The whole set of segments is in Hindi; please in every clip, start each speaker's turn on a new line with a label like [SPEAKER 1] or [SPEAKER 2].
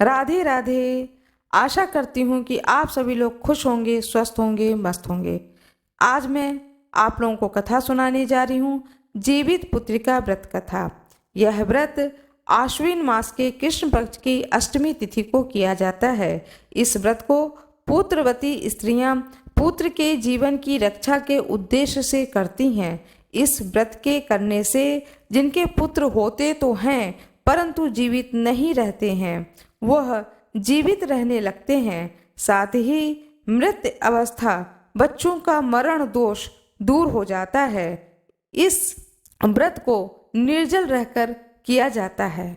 [SPEAKER 1] राधे राधे। आशा करती हूँ कि आप सभी लोग खुश होंगे, स्वस्थ होंगे, मस्त होंगे। आज मैं आप लोगों को कथा सुनाने जा रही हूँ, जीवित पुत्रिका व्रत कथा। यह व्रत आश्विन मास के कृष्ण पक्ष की अष्टमी तिथि को किया जाता है। इस व्रत को पुत्रवती स्त्रियां पुत्र के जीवन की रक्षा के उद्देश्य से करती हैं। इस व्रत के करने से जिनके पुत्र होते तो हैं परंतु जीवित नहीं रहते हैं, वह जीवित रहने लगते हैं। साथ ही मृत अवस्था बच्चों का मरण दोष दूर हो जाता है। इस व्रत को निर्जल रहकर किया जाता है।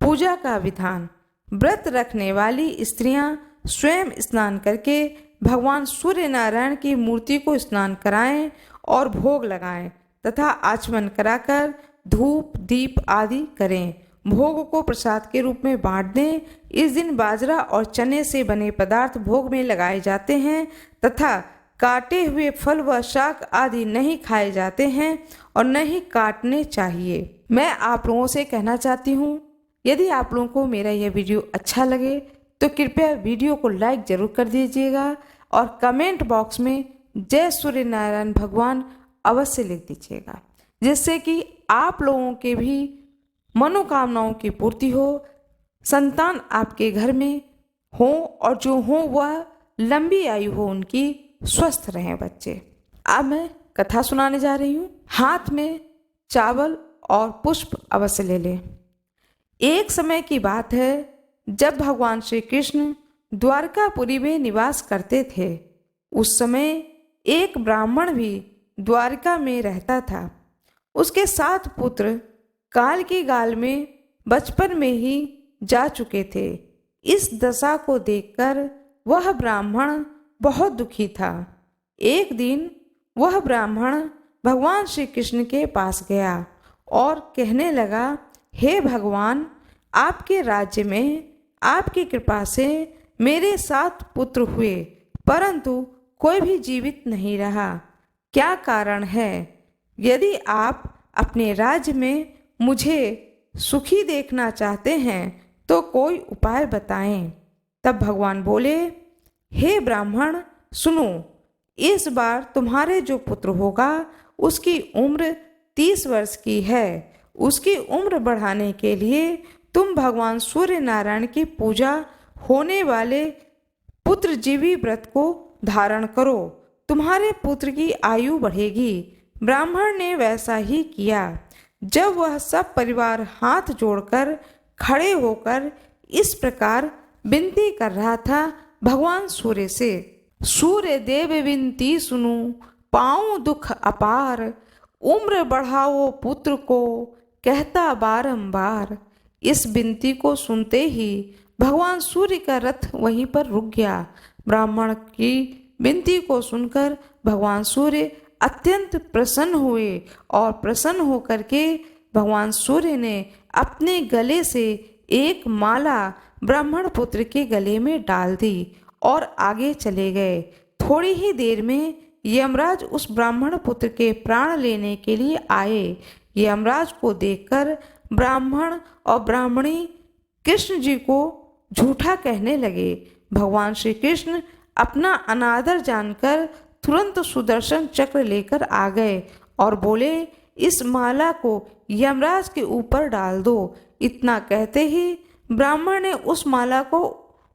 [SPEAKER 1] पूजा का विधान। व्रत रखने वाली स्त्रियां स्वयं स्नान करके भगवान सूर्य नारायण की मूर्ति को स्नान कराएं और भोग लगाएं तथा आचमन कराकर धूप दीप आदि करें। भोग को प्रसाद के रूप में बांट दें। इस दिन बाजरा और चने से बने पदार्थ भोग में लगाए जाते हैं तथा काटे हुए फल व शाक आदि नहीं खाए जाते हैं और न ही काटने चाहिए। मैं आप लोगों से कहना चाहती हूँ, यदि आप लोगों को मेरा यह वीडियो अच्छा लगे तो कृपया वीडियो को लाइक जरूर कर दीजिएगा और कमेंट बॉक्स में जय सूर्य नारायण भगवान अवश्य लिख दीजिएगा, जिससे कि आप लोगों के भी मनोकामनाओं की पूर्ति हो, संतान आपके घर में हो और जो हो वह लंबी आयु हो, उनकी स्वस्थ रहें बच्चे। अब मैं कथा सुनाने जा रही हूँ। हाथ में चावल और पुष्प अवश्य ले लें। एक समय की बात है जब भगवान श्री कृष्ण द्वारकापुरी में निवास करते थे। उस समय एक ब्राह्मण भी द्वारका में रहता था। उसके 7 पुत्र काल की गाल में बचपन में ही जा चुके थे। इस दशा को देखकर वह ब्राह्मण बहुत दुखी था। एक दिन वह ब्राह्मण भगवान श्री कृष्ण के पास गया और कहने लगा, हे भगवान, आपके राज्य में आपकी कृपा से मेरे 7 पुत्र हुए परंतु कोई भी जीवित नहीं रहा। क्या कारण है? यदि आप अपने राज्य में मुझे सुखी देखना चाहते हैं तो कोई उपाय बताएं। तब भगवान बोले, हे ब्राह्मण, सुनो, इस बार तुम्हारे जो पुत्र होगा उसकी उम्र 30 वर्ष की है। उसकी उम्र बढ़ाने के लिए तुम भगवान सूर्य नारायण की पूजा होने वाले पुत्रजीवी व्रत को धारण करो, तुम्हारे पुत्र की आयु बढ़ेगी। ब्राह्मण ने वैसा ही किया। जब वह सब परिवार हाथ जोड़कर खड़े होकर इस प्रकार विनती कर रहा था भगवान सूर्य से, सूर्य देव विनती सुनो, पाऊं दुख अपार, उम्र बढ़ाओ पुत्र को कहता बारंबार। इस विनती को सुनते ही भगवान सूर्य का रथ वहीं पर रुक गया। ब्राह्मण की विनती को सुनकर भगवान सूर्य अत्यंत प्रसन्न हुए और प्रसन्न होकर के भगवान सूर्य ने अपने गले से एक माला ब्राह्मण पुत्र के गले में डाल दी और आगे चले गए। थोड़ी ही देर में यमराज उस ब्राह्मण पुत्र के प्राण लेने के लिए आए। यमराज को देखकर ब्राह्मण और ब्राह्मणी कृष्ण जी को झूठा कहने लगे। भगवान श्री कृष्ण अपना अनादर जानकर तुरंत सुदर्शन चक्र लेकर आ गए और बोले, इस माला को यमराज के ऊपर डाल दो। इतना कहते ही ब्राह्मण ने उस माला को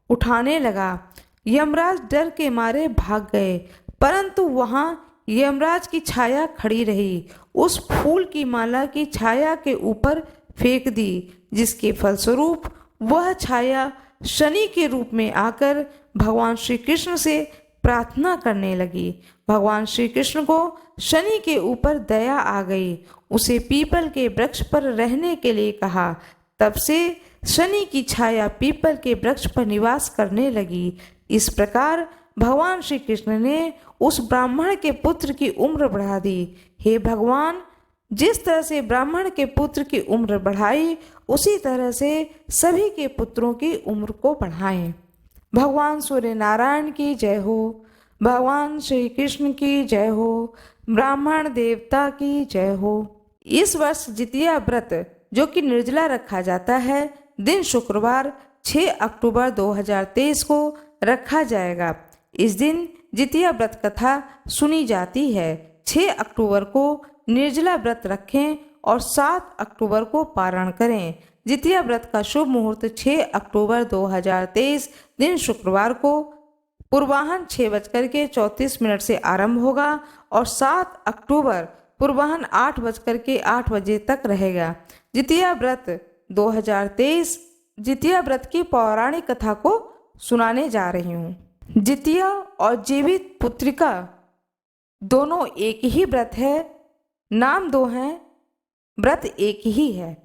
[SPEAKER 1] उठाने लगा। यमराज डर के मारे भाग गए परंतु वहां यमराज की छाया खड़ी रही। उस फूल की माला की छाया के ऊपर फेंक दी, जिसके फलस्वरूप वह छाया शनि के रूप में आकर भगवान श्री कृष्ण से प्रार्थना करने लगी। भगवान श्री कृष्ण को शनि के ऊपर दया आ गई। उसे पीपल के वृक्ष पर रहने के लिए कहा। तब से शनि की छाया पीपल के वृक्ष पर निवास करने लगी। इस प्रकार भगवान श्री कृष्ण ने उस ब्राह्मण के पुत्र की उम्र बढ़ा दी। हे भगवान, जिस तरह से ब्राह्मण के पुत्र की उम्र बढ़ाई उसी तरह से सभी के पुत्रों की उम्र को बढ़ाएं। भगवान सूर्य नारायण की जय हो। भगवान श्री कृष्ण की जय हो। ब्राह्मण देवता की जय हो। इस वर्ष जितिया व्रत जो कि निर्जला रखा जाता है, दिन शुक्रवार 6 अक्टूबर 2023 को रखा जाएगा। इस दिन जितिया व्रत कथा सुनी जाती है। 6 अक्टूबर को निर्जला व्रत रखें और 7 अक्टूबर को पारण करें। जितिया व्रत का शुभ मुहूर्त 6 अक्टूबर 2023 दिन शुक्रवार को पूर्वाह्न 6:34 से आरंभ होगा और 7 अक्टूबर पूर्वाह्न 8:08 बजे तक रहेगा। जितिया व्रत 2023 जितिया व्रत की पौराणिक कथा को सुनाने जा रही हूँ। जितिया और जीवित पुत्रिका दोनों एक ही व्रत है, नाम दो हैं, व्रत एक ही है।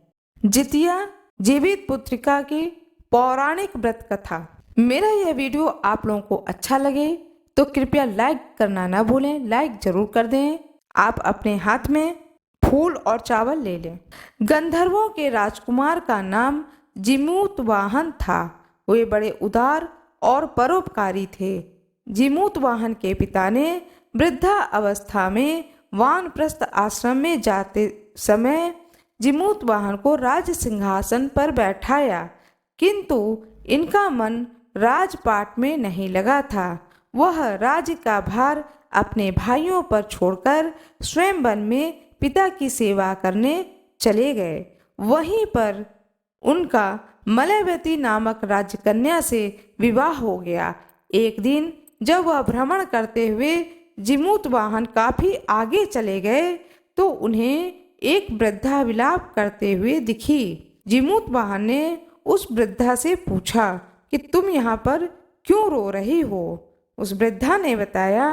[SPEAKER 1] जितिया जीवित पुत्रिका की पौराणिक व्रत कथा। मेरा यह वीडियो आप लोगों को अच्छा लगे तो कृपया लाइक करना ना भूलें, लाइक जरूर कर दें। आप अपने हाथ में फूल और चावल ले लें। गंधर्वों के राजकुमार का नाम जिमूतवाहन था। वे बड़े उदार और परोपकारी थे। जिमूतवाहन के पिता ने वृद्धा अवस्था में वानप्रस्थ आश्रम में जाते समय जिमूतवाहन को राज सिंहासन पर बैठाया, किंतु इनका मन राजपाट में नहीं लगा था। वह राज्य का भार अपने भाइयों पर छोड़कर स्वयं वन में पिता की सेवा करने चले गए। वहीं पर उनका मलयवती नामक राजकन्या से विवाह हो गया। एक दिन जब वह भ्रमण करते हुए जिमूतवाहन काफी आगे चले गए तो उन्हें एक वृद्धा विलाप करते हुए दिखी। जिमूतवाहन ने उस वृद्धा से पूछा कि तुम यहाँ पर क्यों रो रही हो? उस वृद्धा ने बताया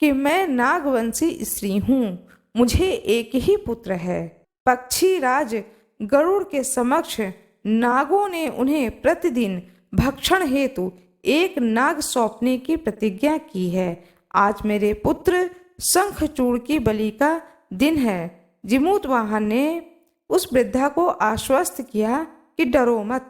[SPEAKER 1] कि मैं नागवंशी स्त्री हूँ, मुझे एक ही पुत्र है। पक्षी राज गरुड़ के समक्ष नागों ने उन्हें प्रतिदिन भक्षण हेतु एक नाग सौंपने की प्रतिज्ञा की है। आज मेरे पुत्र शंखचूड़ की बलि का दिन है। जिमूतवाहन ने उस वृद्धा को आश्वस्त किया कि डरो मत,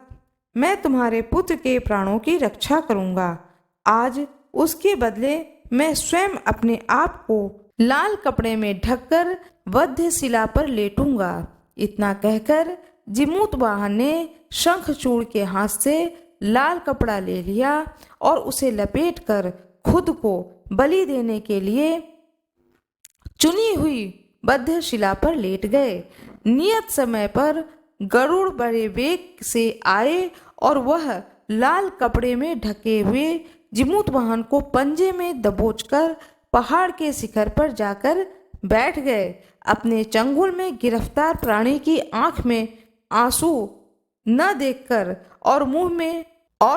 [SPEAKER 1] मैं तुम्हारे पुत्र के प्राणों की रक्षा करूंगा। आज उसके बदले मैं स्वयं अपने आप को लाल कपड़े में ढककर वध्य शिला पर लेटूंगा। इतना कहकर जिमूतवाहन ने शंखचूड़ के हाथ से लाल कपड़ा ले लिया और उसे लपेटकर खुद को बलि देने के लिए चुनी हुई वध्य शिला पर लेट गए। नियत समय पर गरुड़ बड़े वेग से आए और वह लाल कपड़े में ढके हुए जिमूतवाहन को पंजे में दबोचकर पहाड़ के शिखर पर जाकर बैठ गए। अपने चंगुल में गिरफ्तार प्राणी की आंख में आंसू न देखकर और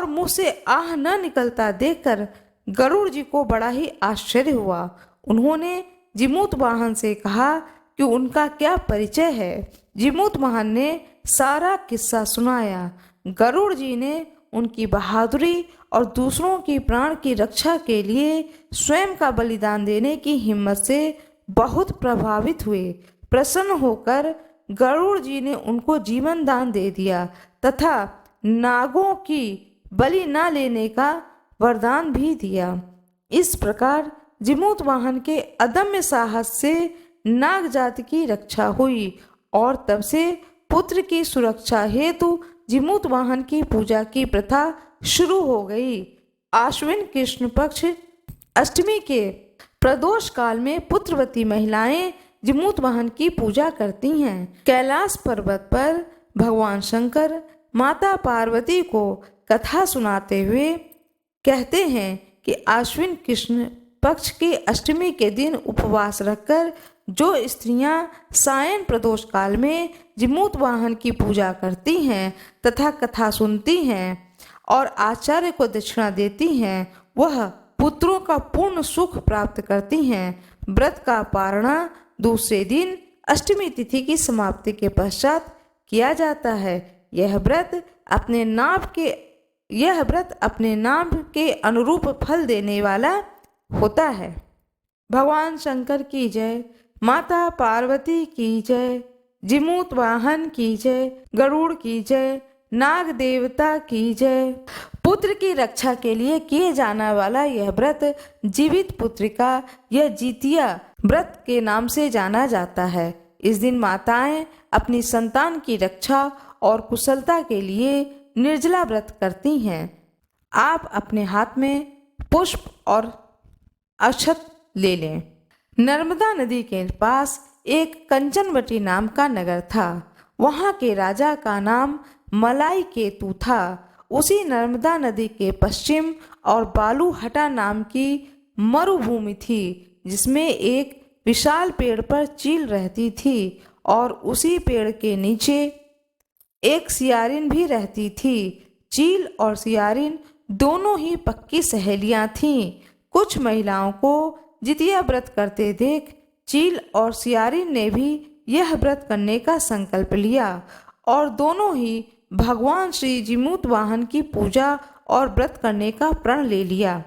[SPEAKER 1] मुंह से आह न निकलता देखकर गरुड़ जी को बड़ा ही आश्चर्य हुआ। उन्होंने जिमूतवाहन से कहा कि उनका क्या परिचय है। जिमूतवाहन ने सारा किस्सा सुनाया। गरुड़ जी ने उनकी बहादुरी और दूसरों की प्राण की रक्षा के लिए स्वयं का बलिदान देने की हिम्मत से बहुत प्रभावित हुए। प्रसन्न होकर गरुड़ जी ने उनको जीवन दान दे दिया तथा नागों की बलि न लेने का वरदान भी दिया। इस प्रकार जिमूतवाहन के अदम्य साहस से नाग जाति की रक्षा हुई और तब से पुत्र की सुरक्षा हेतु जिमूतवाहन की पूजा की प्रथा शुरू हो गई। आश्विन कृष्ण पक्ष अष्टमी के प्रदोष काल में पुत्रवती महिलाएं जिमूतवाहन की पूजा करती हैं। कैलाश पर्वत पर भगवान शंकर माता पार्वती को कथा सुनाते हुए कहते हैं कि आश्विन कृष्ण पक्ष की अष्टमी के दिन उपवास रखकर जो स्त्रियां सायन प्रदोष काल में जिमूतवाहन की पूजा करती हैं तथा कथा सुनती हैं और आचार्य को दक्षिणा देती हैं, वह पुत्रों का पूर्ण सुख प्राप्त करती हैं। व्रत का पारणा दूसरे दिन अष्टमी तिथि की समाप्ति के पश्चात किया जाता है। यह व्रत अपने नाम के अनुरूप फल देने वाला होता है। भगवान शंकर की जय, माता पार्वती की जय, जिमूतवाहन की जय, गरुड़ की जय, नाग देवता की जय। पुत्र की रक्षा के लिए किए जाने वाला यह व्रत जीवित पुत्रिका या जितिया व्रत के नाम से जाना जाता है। इस दिन माताएं अपनी संतान की रक्षा और कुशलता के लिए निर्जला व्रत करती हैं। आप अपने हाथ में पुष्प और अक्षत ले लें। नर्मदा नदी के पास एक कंचनवटी नाम का नगर था। वहाँ के राजा का नाम मलाई केतु था। उसी नर्मदा नदी के पश्चिम और बालूहटा नाम की मरुभूमि थी, जिसमें एक विशाल पेड़ पर चील रहती थी और उसी पेड़ के नीचे एक सियारिन भी रहती थी। चील और सियारिन दोनों ही पक्की सहेलियां थीं। कुछ महिलाओं को जितिया व्रत करते देख चील और सियारिन ने भी यह व्रत करने का संकल्प लिया और दोनों ही भगवान श्री जीमूत वाहन की पूजा और व्रत करने का प्रण ले लिया।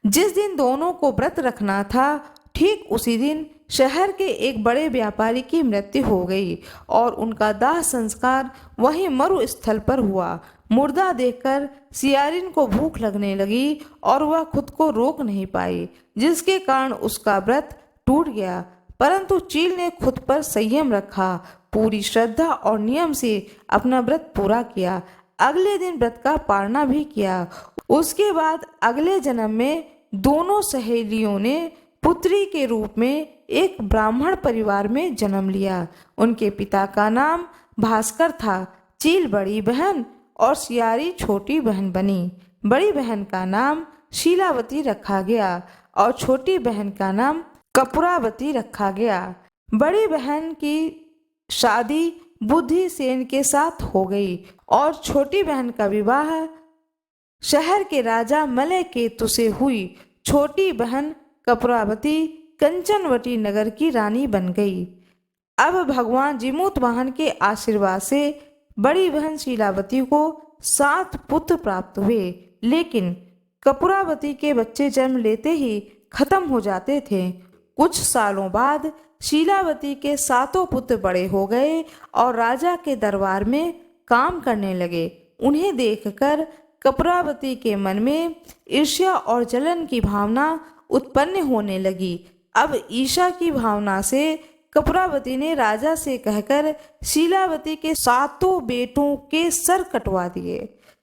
[SPEAKER 1] जिस दिन दोनों को व्रत रखना था, ठीक उसी दिन शहर के एक बड़े व्यापारी की मृत्यु हो गई और उनका दाह संस्कार वहीं मरुस्थल पर हुआ। मुर्दा देखकर सियारिन को भूख लगने लगी और वह खुद को रोक नहीं पाई, जिसके कारण उसका व्रत टूट गया। परंतु चील ने खुद पर संयम रखा, पूरी श्रद्धा और नियम से अपना व्रत पूरा किया। अगले दिन व्रत का पालना भी किया। उसके बाद अगले जन्म में दोनों सहेलियों ने पुत्री के रूप में एक ब्राह्मण परिवार में जन्म लिया। उनके पिता का नाम भास्कर था। चील बड़ी बहन और सियारी छोटी बहन बनी। बड़ी बहन का नाम शीलावती रखा गया और छोटी बहन का नाम कपूरावती रखा गया। बड़ी बहन की शादी बुद्धिसेन के साथ हो गई और छोटी बहन का विवाह शहर के राजा मलय केतु से हुई। छोटी बहन कपूरावती कंचनवटी नगर की रानी बन गई। अब भगवान जीमूत वाहन के आशीर्वाद से बड़ी बहन शीलावती को 7 पुत्र प्राप्त हुए, लेकिन कपूरावती के बच्चे जन्म लेते ही खत्म हो जाते थे। कुछ सालों बाद शीलावती के 7 पुत्र बड़े हो गए और राजा के दरबार में काम करने लगे। उन्हें देखकर कपूरावती के मन में ईर्ष्या और जलन की भावना उत्पन्न होने लगी। अब ईर्ष्या की भावना से कपूरावती ने राजा से कहकर शीलावती के 7 बेटों के सर कटवा दिए।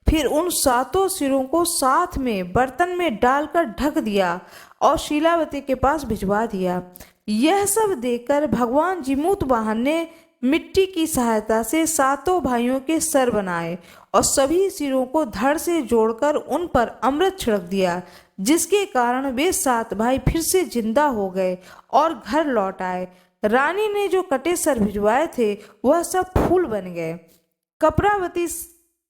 [SPEAKER 1] फिर उन 7 सिरों को साथ में बर्तन में डालकर ढक दिया और शीलावती के पास भिजवा दिया। यह सब देखकर भगवान जीमूत वाहन ने मिट्टी की सहायता से 7 भाइयों के सर बनाए और सभी सिरों को धड़ से जोड़कर उन पर अमृत छिड़क दिया, जिसके कारण वे 7 भाई फिर से जिंदा हो गए और घर लौट आए। रानी ने जो कटे सर भिजवाए थे वह सब फूल बन गए। कपूरावती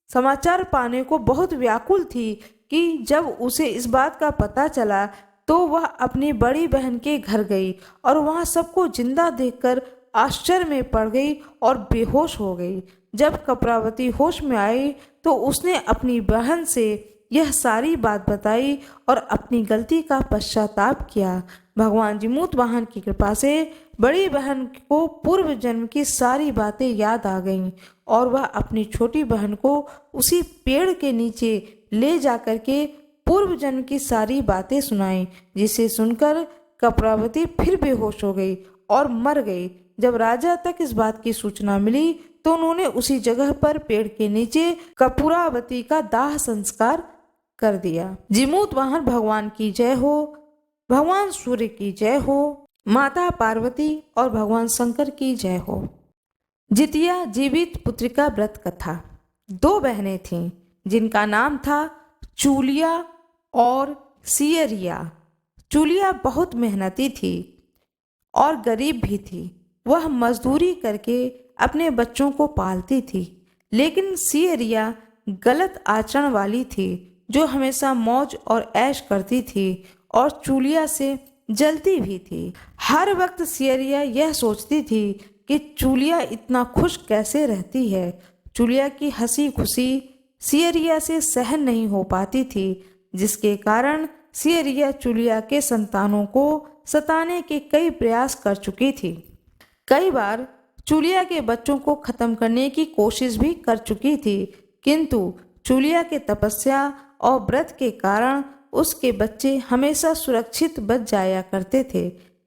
[SPEAKER 1] समाचार पाने को बहुत व्याकुल थी कि जब उसे इस बात का पता चला तो वह अपनी बड़ी बहन के घर गई और वहां सबको जिंदा देखकर आश्चर्य में पड़ गई और बेहोश हो गई। जब कपूरावती होश में आई तो उसने अपनी बहन से यह सारी बात बताई और अपनी गलती का पश्चाताप किया। भगवान जीमूत वाहन की कृपा से बड़ी बहन को पूर्व जन्म की सारी बातें याद आ गईं और वह अपनी छोटी बहन को उसी पेड़ के नीचे ले जाकर के पूर्व जन्म की सारी बातें सुनाई, जिसे सुनकर कपूरावती फिर बेहोश हो गई और मर गई। जब राजा तक इस बात की सूचना मिली तो उन्होंने उसी जगह पर पेड़ के नीचे कपूरावती का दाह संस्कार कर दिया। जीमूत वाहन भगवान की जय हो, भगवान सूर्य की जय हो, माता पार्वती और भगवान शंकर की जय हो। जितिया जीवित पुत्रिका व्रत कथा। 2 बहनें थीं जिनका नाम था चूलिया और सियरिया। चूलिया बहुत मेहनती थी और गरीब भी थी। वह मजदूरी करके अपने बच्चों को पालती थी, लेकिन सियरिया गलत आचरण वाली थी, जो हमेशा मौज और ऐश करती थी और चूलिया से जलती भी थी। हर वक्त सियरिया यह सोचती थी कि चूलिया इतना खुश कैसे रहती है। चूलिया की हंसी खुशी सियरिया से सहन नहीं हो पाती थी, जिसके कारण सियरिया चूलिया के संतानों को सताने के कई प्रयास कर चुकी थी। कई बार चूलिया के बच्चों को खत्म करने की कोशिश भी कर चुकी थी, किंतु चूलिया के तपस्या और व्रत के कारण उसके बच्चे हमेशा सुरक्षित बच जाया करते थे।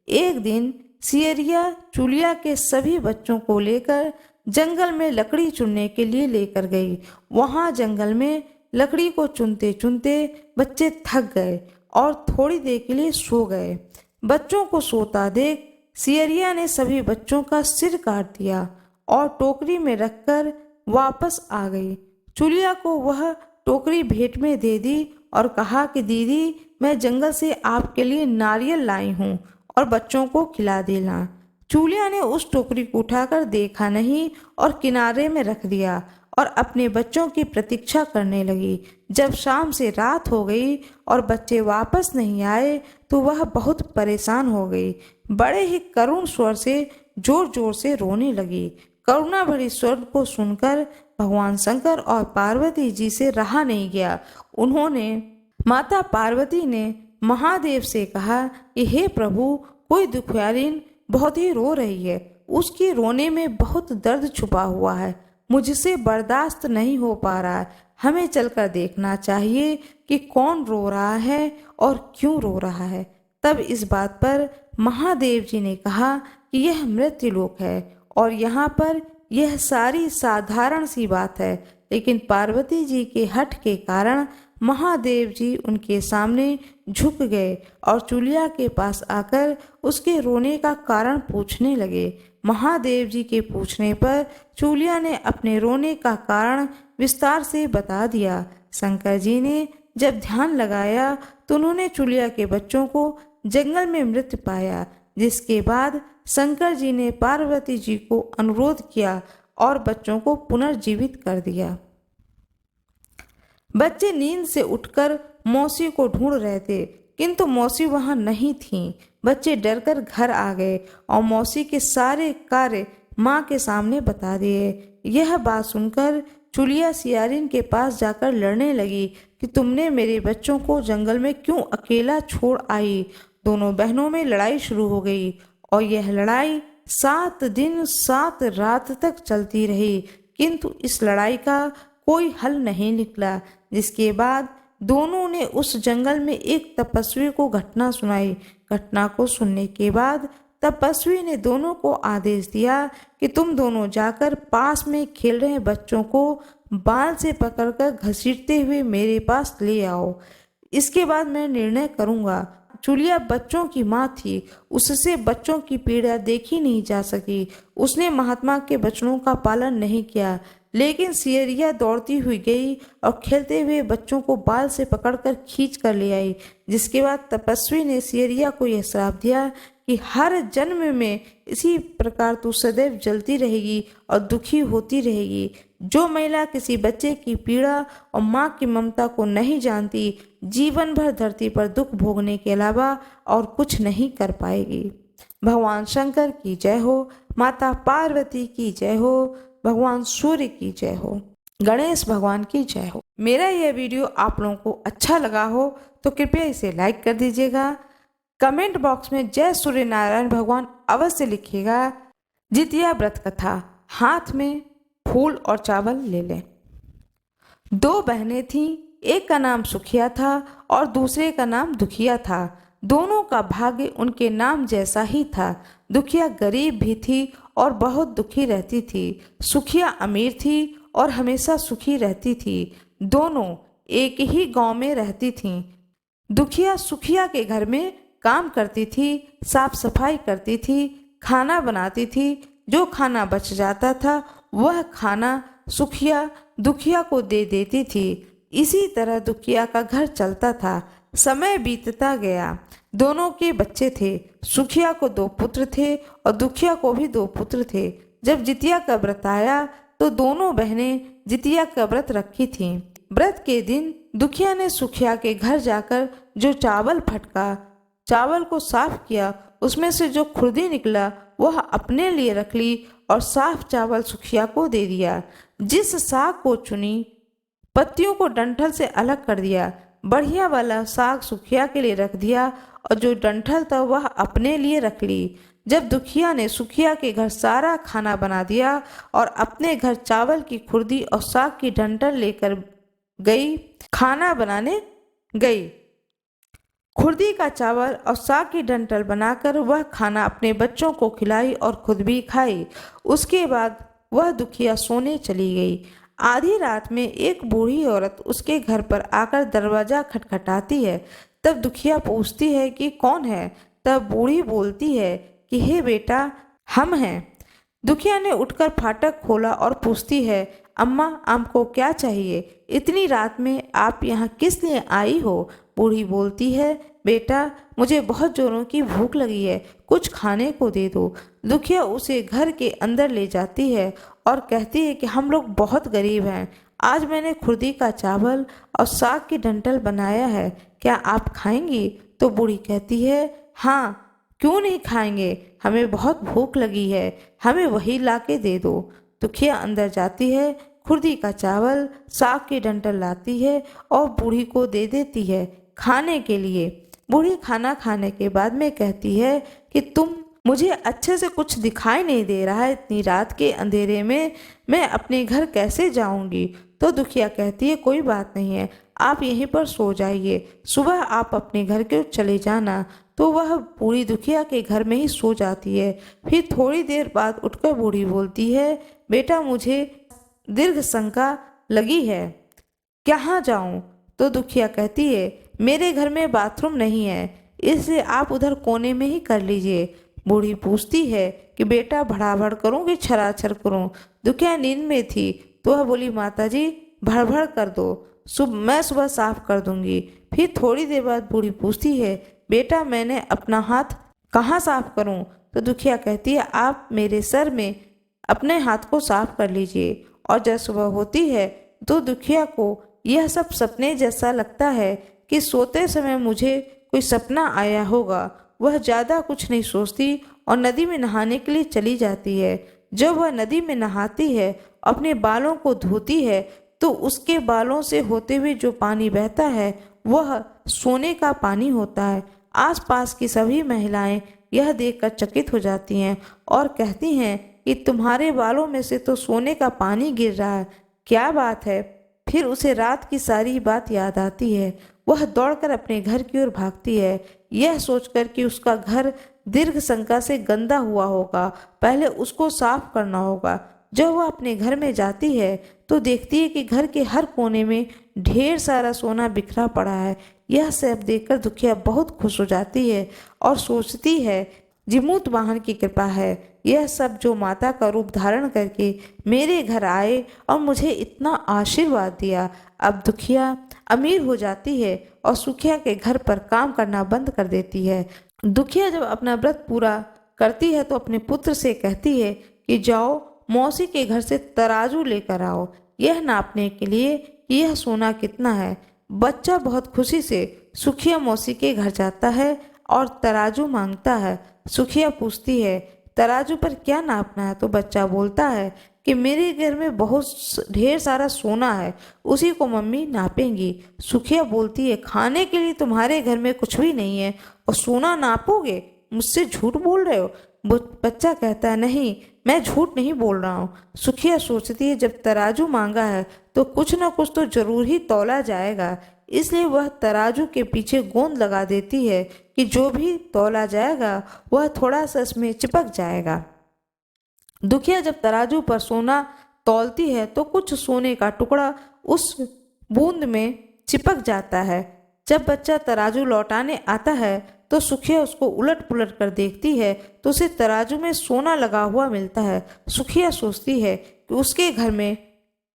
[SPEAKER 1] एक दिन सियरिया चूलिया के सभी बच्चों को लेकर जंगल में लकड़ी चुनने के लिए लेकर गई। वहां जंगल में लकड़ी को चुनते चुनते बच्चे थक गए और थोड़ी देर के लिए सो गए। बच्चों को सोता देख सियरिया ने सभी बच्चों का सिर काट दिया और टोकरी में रखकर वापस आ गई। चूलिया को वह टोकरी भेंट में दे दी और कहा कि दीदी, मैं जंगल से आपके लिए नारियल लाई हूँ और बच्चों को खिला देना। चूलिया ने उस टोकरी को उठाकर देखा नहीं और किनारे में रख दिया और अपने बच्चों की प्रतीक्षा करने लगी। जब शाम से रात हो गई और बच्चे वापस नहीं आए तो वह बहुत परेशान हो गई। बड़े ही करुण स्वर से जोर जोर से रोने लगी। करुणा भरी स्वर को सुनकर भगवान शंकर और पार्वती जी से रहा नहीं गया। उन्होंने माता पार्वती ने महादेव से कहा कि हे प्रभु, कोई दुखियारीन बहुत ही रो रही है। उसके रोने में बहुत दर्द छुपा हुआ है। मुझसे बर्दाश्त नहीं हो पा रहा है। हमें चलकर देखना चाहिए कि कौन रो रहा है और क्यों रो रहा है। तब इस बात पर महादेव जी ने कहा कि यह मृत्युलोक है और यहाँ पर यह सारी साधारण सी बात है। लेकिन पार्वती जी के हठ के कारण महादेव जी उनके सामने झुक गए और चूलिया के पास आकर उसके रोने का कारण पूछने लगे। महादेव जी के पूछने पर चूलिया ने अपने रोने का कारण विस्तार से बता दिया। शंकर जी ने जब ध्यान लगाया तो उन्होंने चूलिया के बच्चों को जंगल में मृत पाया, जिसके बाद शंकर जी ने पार्वती जी को अनुरोध किया और बच्चों को पुनर्जीवित कर दिया। बच्चे नींद से उठकर मौसी को ढूंढ रहे थे, किंतु मौसी वहां नहीं थीं। बच्चे डरकर घर आ गए और मौसी के सारे कार्य माँ के सामने बता दिए। यह बात सुनकर चूलिया सियारिन के पास जाकर लड़ने लगी कि तुमने मेरे बच्चों को जंगल में क्यों अकेला छोड़ आई। दोनों बहनों में लड़ाई शुरू हो गई और यह लड़ाई 7 दिन 7 रात तक चलती रही, किंतु इस लड़ाई का कोई हल नहीं निकला। जिसके बाद दोनों ने उस जंगल में एक तपस्वी को घटना सुनाई। घटना को सुनने के बाद तपस्वी ने दोनों को आदेश दिया कि तुम दोनों जाकर पास में खेल रहे बच्चों को बाल से पकड़कर घसीटते हुए मेरे पास ले आओ। इसके बाद मैं निर्णय करूंगा। चूलिया बच्चों की माँ थी, उससे बच्चों की पीड़ा देखी नहीं जा सकी। उसने महात्मा के वचनों का पालन नहीं किया, लेकिन सियरिया दौड़ती हुई गई और खेलते हुए बच्चों को बाल से पकड़कर खींच कर ले आई। जिसके बाद तपस्वी ने सियरिया को यह श्राप दिया कि हर जन्म में इसी प्रकार तू सदैव जलती रहेगी और दुखी होती रहेगी। जो महिला किसी बच्चे की पीड़ा और माँ की ममता को नहीं जानती, जीवन भर धरती पर दुख भोगने के अलावा और कुछ नहीं कर पाएगी। भगवान शंकर की जय हो, माता पार्वती की जय हो, भगवान सूर्य की जय हो, गणेश भगवान की जय हो। मेरा यह वीडियो आप लोगों को अच्छा लगा हो तो कृपया इसे लाइक कर दीजिएगा। कमेंट बॉक्स में जय सूर्य नारायण भगवान अवश्य लिखिएगा। जितिया व्रत कथा, हाथ में फूल और चावल ले लें। 2 बहनें थीं, एक का नाम सुखिया था और दूसरे का नाम दुखिया था। दोनों का भाग्य उनके नाम जैसा ही था। दुखिया गरीब भी थी और बहुत दुखी रहती थी। सुखिया अमीर थी और हमेशा सुखी रहती थी। दोनों एक ही गांव में रहती थीं। दुखिया सुखिया के घर में काम करती थी, साफ सफाई करती थी, खाना बनाती थी। जो खाना बच जाता था वह खाना सुखिया दुखिया को दे देती थी। इसी तरह दुखिया का घर चलता था। समय बीतता गया। दोनों के बच्चे थे। सुखिया को 2 पुत्र थे और दुखिया को भी 2 पुत्र थे। जब जितिया का व्रत आया तो दोनों बहनें जितिया का व्रत रखी थीं। व्रत के दिन दुखिया ने सुखिया के घर जाकर जो चावल फटका, चावल को साफ किया, उसमें से जो खुर्दी निकला वह अपने लिए रख ली और साफ चावल सुखिया को दे दिया। जिस साग को चुनी, पत्तियों को डंठल से अलग कर दिया। बढ़िया वाला साग सुखिया के लिए रख दिया और जो डंठल था वह अपने लिए रख ली। जब दुखिया ने सुखिया के घर सारा खाना बना दिया और अपने घर चावल की खुर्दी और साग की डंठल लेकर गई, खाना बनाने गई। खुर्दी का चावल और साग की डंठल बनाकर वह खाना अपने बच्चों को खिलाई और खुद भी खाई। उसके बाद वह दुखिया सोने चली गई। आधी रात में एक बूढ़ी औरत उसके घर पर आकर दरवाजा खटखटाती है। तब दुखिया पूछती है कि कौन है। तब बूढ़ी बोलती है कि हे बेटा, हम हैं। दुखिया ने उठकर फाटक खोला और पूछती है, अम्मा, आपको क्या चाहिए? इतनी रात में आप यहाँ किस लिए आई हो? बूढ़ी बोलती है, बेटा, मुझे बहुत जोरों की भूख लगी है, कुछ खाने को दे दो। दुखिया उसे घर के अंदर ले जाती है और कहती है कि हम लोग बहुत गरीब हैं। आज मैंने खुर्दी का चावल और साग की डंठल बनाया है, क्या आप खाएंगी? तो बूढ़ी कहती है, हाँ, क्यों नहीं खाएंगे, हमें बहुत भूख लगी है, हमें वही लाके दे दो। दुखिया अंदर जाती है, खुर्दी का चावल, साग की डंठल लाती है और बूढ़ी को दे देती है खाने के लिए। बूढ़ी खाना खाने के बाद में कहती है कि मुझे अच्छे से कुछ दिखाई नहीं दे रहा है, इतनी रात के अंधेरे में मैं अपने घर कैसे जाऊंगी? तो दुखिया कहती है, कोई बात नहीं है, आप यहीं पर सो जाइए, सुबह आप अपने घर के चले जाना। तो वह बूढ़ी दुखिया के घर में ही सो जाती है। फिर थोड़ी देर बाद उठकर बूढ़ी बोलती है, बेटा, मुझे दीर्घ शंका लगी है, कहाँ जाऊं? तो दुखिया कहती है, मेरे घर में बाथरूम नहीं है, इसलिए आप उधर कोने में ही कर लीजिए। बूढ़ी पूछती है कि बेटा, भड़ाभड़ करूं कि छराछर करूं? दुखिया नींद में थी तो वह बोली, माताजी, भड़भड़ कर दो, मैं सुबह साफ कर दूंगी। फिर थोड़ी देर बाद बूढ़ी पूछती है, बेटा, मैंने अपना हाथ कहाँ साफ करूं? तो दुखिया कहती है, आप मेरे सर में अपने हाथ को साफ कर लीजिए। और जब सुबह होती है तो दुखिया को यह सब सपने जैसा लगता है कि सोते समय मुझे कोई सपना आया होगा। वह ज़्यादा कुछ नहीं सोचती और नदी में नहाने के लिए चली जाती है। जब वह नदी में नहाती है, अपने बालों को धोती है, तो उसके बालों से होते हुए जो पानी बहता है वह सोने का पानी होता है। आसपास की सभी महिलाएं यह देखकर चकित हो जाती हैं और कहती हैं कि तुम्हारे बालों में से तो सोने का पानी गिर रहा है, क्या बात है? फिर उसे रात की सारी बात याद आती है। वह दौड़कर अपने घर की ओर भागती है, यह सोचकर कि उसका घर दीर्घ शंका से गंदा हुआ होगा, पहले उसको साफ करना होगा। जब वह अपने घर में जाती है तो देखती है कि घर के हर कोने में ढेर सारा सोना बिखरा पड़ा है। यह सब देखकर दुखिया बहुत खुश हो जाती है और सोचती है, जिमूत वाहन की कृपा है, यह सब जो माता का रूप धारण करके मेरे घर आए और मुझे इतना आशीर्वाद दिया। अब दुखिया अमीर हो जाती है और सुखिया के घर पर काम करना बंद कर देती है। दुखिया जब अपना व्रत पूरा करती है तो अपने पुत्र से कहती है कि जाओ, मौसी के घर से तराजू लेकर आओ, यह नापने के लिए कि यह सोना कितना है। बच्चा बहुत खुशी से सुखिया मौसी के घर जाता है और तराजू मांगता है। सुखिया पूछती है, तराजू पर क्या नापना है? तो बच्चा बोलता है कि मेरे घर में बहुत ढेर सारा सोना है, उसी को मम्मी नापेंगी। सुखिया बोलती है, खाने के लिए तुम्हारे घर में कुछ भी नहीं है और सोना नापोगे? मुझसे झूठ बोल रहे हो? बच्चा कहता है, नहीं, मैं झूठ नहीं बोल रहा हूँ। सुखिया सोचती है, जब तराजू मांगा है तो कुछ न कुछ तो जरूर ही तौला जाएगा, इसलिए वह तराजू के पीछे गोंद लगा देती है कि जो भी तौला जाएगा वह थोड़ा सा इसमें चिपक जाएगा। दुखिया जब तराजू पर सोना तौलती है तो कुछ सोने का टुकड़ा उस बूंद में चिपक जाता है। जब बच्चा तराजू लौटाने आता है तो सुखिया उसको उलट पुलट कर देखती है तो उसे तराजू में सोना लगा हुआ मिलता है। सुखिया सोचती है कि उसके घर में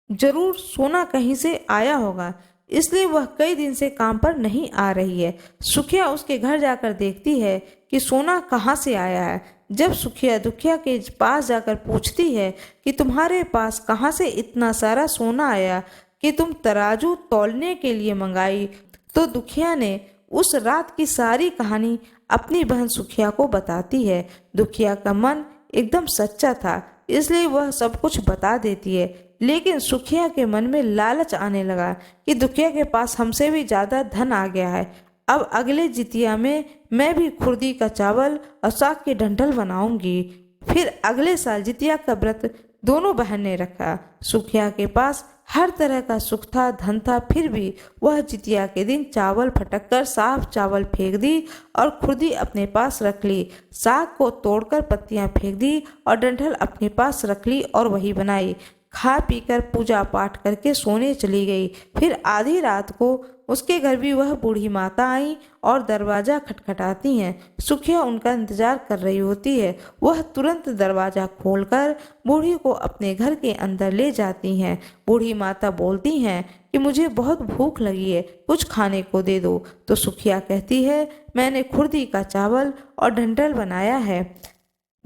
[SPEAKER 1] जरूर सोना कहीं से आया होगा, इसलिए वह कई दिन से काम पर नहीं आ रही है। सुखिया उसके घर जाकर देखती है कि सोना कहाँ से आया है। जब सुखिया दुखिया के पास जाकर पूछती है कि तुम्हारे पास कहाँ से इतना सारा सोना आया कि तुम तराजू तौलने के लिए मंगाई, तो दुखिया ने उस रात की सारी कहानी अपनी बहन सुखिया को बताती है। दुखिया का मन एकदम सच्चा था, इसलिए वह सब कुछ बता देती है। लेकिन सुखिया के मन में लालच आने लगा कि दुखिया के पास हमसे भी ज़्यादा धन आ गया है। अब अगले जितिया में मैं भी खुर्दी का चावल और साग की डंठल बनाऊंगी। फिर अगले साल जितिया का व्रत दोनों बहन ने रखा। सुखिया के पास हर तरह का सुख था, धन था, फिर भी वह जितिया के दिन चावल फटक कर साफ चावल फेंक दी और खुर्दी अपने पास रख ली। साग को तोड़कर पत्तियां फेंक दी और डंठल अपने पास रख ली और वही बनाई। खा पीकर पूजा पाठ करके सोने चली गई। फिर आधी रात को उसके घर भी वह बूढ़ी माता आई और दरवाजा खटखटाती हैं। सुखिया उनका इंतजार कर रही होती है। वह तुरंत दरवाजा खोलकर बूढ़ी को अपने घर के अंदर ले जाती हैं। बूढ़ी माता बोलती हैं कि मुझे बहुत भूख लगी है, कुछ खाने को दे दो। तो सुखिया कहती है, मैंने खुर्दी का चावल और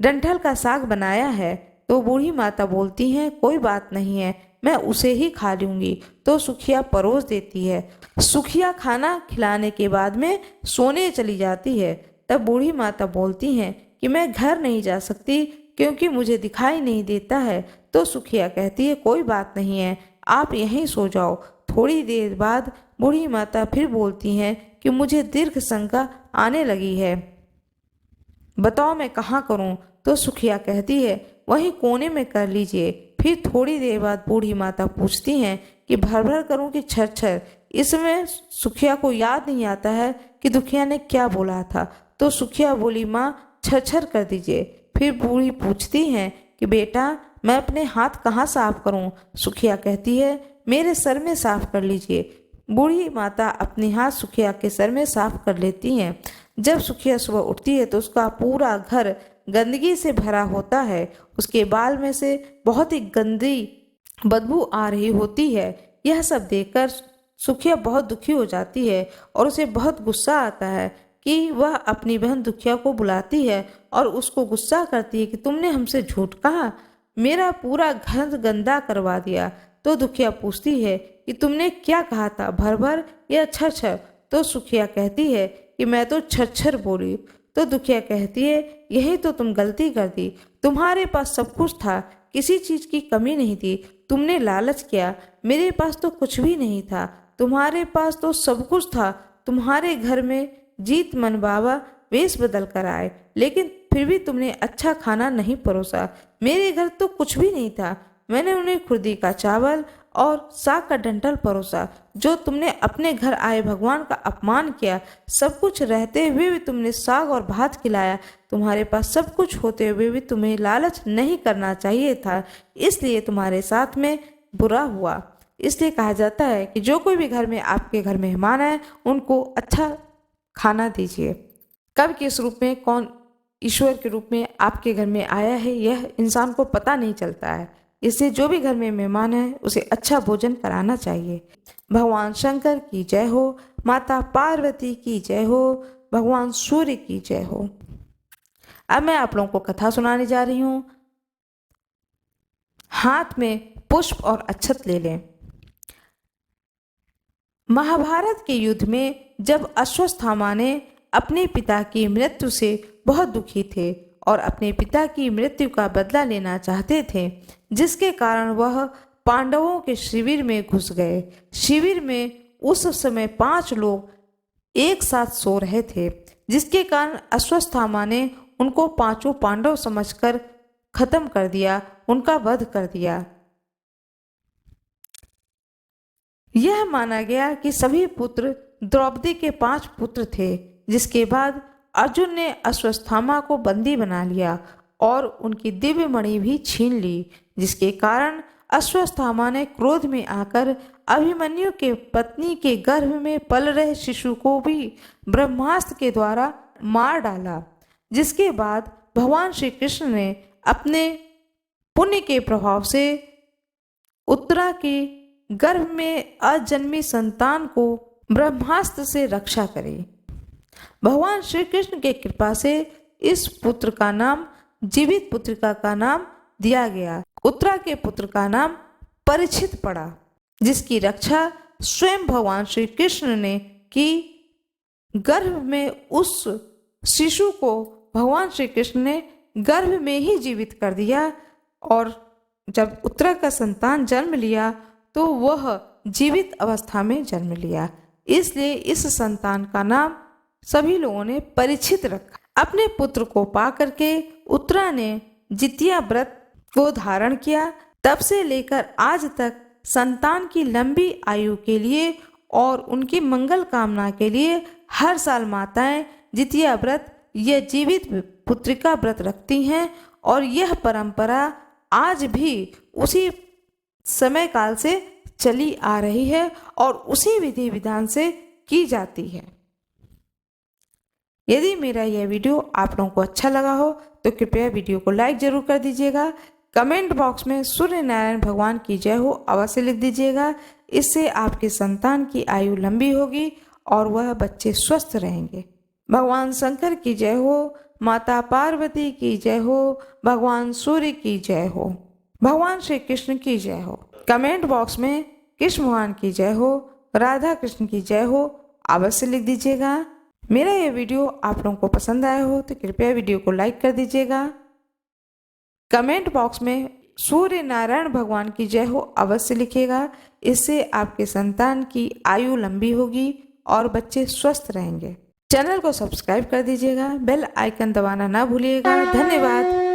[SPEAKER 1] डंठल का साग बनाया है। तो बूढ़ी माता बोलती हैं, कोई बात नहीं है, मैं उसे ही खा लूंगी। तो सुखिया परोस देती है। सुखिया खाना खिलाने के बाद में सोने चली जाती है। तब बूढ़ी माता बोलती हैं कि मैं घर नहीं जा सकती क्योंकि मुझे दिखाई नहीं देता है। तो सुखिया कहती है, कोई बात नहीं है, आप यहीं सो जाओ। थोड़ी देर बाद बूढ़ी माता फिर बोलती हैं कि मुझे दीर्घ शंका आने लगी है, बताओ मैं कहाँ करूं। तो सुखिया कहती है, वहीं कोने में कर लीजिए। फिर थोड़ी देर बाद बूढ़ी माता पूछती हैं कि भर भर करूं कि छर छर। इसमें सुखिया को याद नहीं आता है कि दुखिया ने क्या बोला था। तो सुखिया बोली, माँ छर छर कर दीजिए। फिर बूढ़ी पूछती हैं कि बेटा मैं अपने हाथ कहाँ साफ करूं। सुखिया कहती है, मेरे सर में साफ कर लीजिए। बूढ़ी माता अपने हाथ सुखिया के सर में साफ कर लेती हैं। जब सुखिया सुबह उठती है तो उसका पूरा घर गंदगी से भरा होता है। उसके बाल में से बहुत ही गंदी बदबू आ रही होती है। यह सब देखकर सुखिया बहुत दुखी हो जाती है और उसे बहुत गुस्सा आता है कि वह अपनी बहन दुखिया को बुलाती है और उसको गुस्सा करती है कि तुमने हमसे झूठ कहा, मेरा पूरा घर गंदा करवा दिया। तो दुखिया पूछती है कि तुमने क्या कहा था, भर भर या छर छर। तो सुखिया कहती है कि मैं तो छर छर बोली। तो दुखिया कहती है, यही तो तुम गलती कर दी, तुम्हारे पास सब कुछ था, किसी चीज की कमी नहीं थी, तुमने लालच किया, मेरे पास तो कुछ भी नहीं था, तुम्हारे पास तो सब कुछ था। तुम्हारे घर में जीत मन बाबा वेश बदल कर आए, लेकिन फिर भी तुमने अच्छा खाना नहीं परोसा। मेरे घर तो कुछ भी नहीं था, मैंने उन्हें खुर्दी का चावल और साग का डंठल परोसा। जो तुमने अपने घर आए भगवान का अपमान किया। सब कुछ रहते हुए भी तुमने साग और भात खिलाया। तुम्हारे पास सब कुछ होते हुए भी तुम्हें लालच नहीं करना चाहिए था, इसलिए तुम्हारे साथ में बुरा हुआ। इसलिए कहा जाता है कि जो कोई भी घर में आपके घर मेहमान आए उनको अच्छा खाना दीजिए। कब किस रूप में कौन ईश्वर के रूप में आपके घर में आया है यह इंसान को पता नहीं चलता है। इसलिए जो भी घर में मेहमान है उसे अच्छा भोजन कराना चाहिए। भगवान शंकर की जय हो, माता पार्वती की जय हो, भगवान सूर्य की जय हो। अब मैं आप लोगों को कथा सुनाने जा रही हूँ। हाथ में पुष्प और अक्षत ले लें। महाभारत के युद्ध में जब अश्वत्थामा ने अपने पिता की मृत्यु से बहुत दुखी थे और अपने पिता की मृत्यु का बदला लेना चाहते थे, जिसके कारण वह पांडवों के शिविर में घुस गए। शिविर में उस समय 5 लोग एक साथ सो रहे थे, जिसके कारण अश्वत्थामा ने उनको 5 पांडव समझकर खत्म कर दिया, उनका वध कर दिया। यह माना गया कि सभी पुत्र द्रौपदी के 5 पुत्र थे, जिसके बाद अर्जुन ने अश्वत्थामा को बंदी बना लिया और उनकी दिव्य मणि भी छीन ली, जिसके कारण अश्वत्थामा ने क्रोध में आकर अभिमन्यु के पत्नी के गर्भ में पल रहे शिशु को भी ब्रह्मास्त्र के द्वारा मार डाला। जिसके बाद भगवान श्री कृष्ण ने अपने पुण्य के प्रभाव से उत्तरा के गर्भ में अजन्मी संतान को ब्रह्मास्त्र से रक्षा करी। भगवान श्री कृष्ण के कृपा से इस पुत्र का नाम जीवित पुत्रिका का नाम दिया गया। उत्तरा के पुत्र का नाम परीक्षित पड़ा, जिसकी रक्षा स्वयं भगवान श्री कृष्ण ने की। गर्भ में उस शिशु को भगवान श्री कृष्ण ने गर्भ में ही जीवित कर दिया और जब उत्तरा का संतान जन्म लिया तो वह जीवित अवस्था में जन्म लिया। इसलिए इस संतान का नाम सभी लोगों ने परीक्षित रखा। अपने पुत्र को पा करके उत्तरा ने जितिया व्रत को धारण किया। तब से लेकर आज तक संतान की लंबी आयु के लिए और उनकी मंगल कामना के लिए हर साल माताएं जितिया व्रत या जीवित पुत्रिका व्रत रखती हैं और यह परंपरा आज भी उसी समय काल से चली आ रही है और उसी विधि विधान से की जाती है। यदि मेरा यह वीडियो आप लोगों को अच्छा लगा हो तो कृपया वीडियो को लाइक जरूर कर दीजिएगा। कमेंट बॉक्स में सूर्य नारायण भगवान की जय हो अवश्य लिख दीजिएगा। इससे आपके संतान की आयु लंबी होगी और वह बच्चे स्वस्थ रहेंगे। भगवान शंकर की जय हो, माता पार्वती की जय हो, भगवान सूर्य की जय हो, भगवान श्री कृष्ण की जय हो। कमेंट बॉक्स में कृष्ण भगवान की जय हो, राधा कृष्ण की जय हो अवश्य लिख दीजिएगा। मेरा यह वीडियो आप लोगों को पसंद आया हो तो कृपया वीडियो को लाइक कर दीजिएगा। कमेंट बॉक्स में सूर्य नारायण भगवान की जय हो अवश्य लिखिएगा। इससे आपके संतान की आयु लंबी होगी और बच्चे स्वस्थ रहेंगे। चैनल को सब्सक्राइब कर दीजिएगा, बेल आइकन दबाना ना भूलिएगा। धन्यवाद।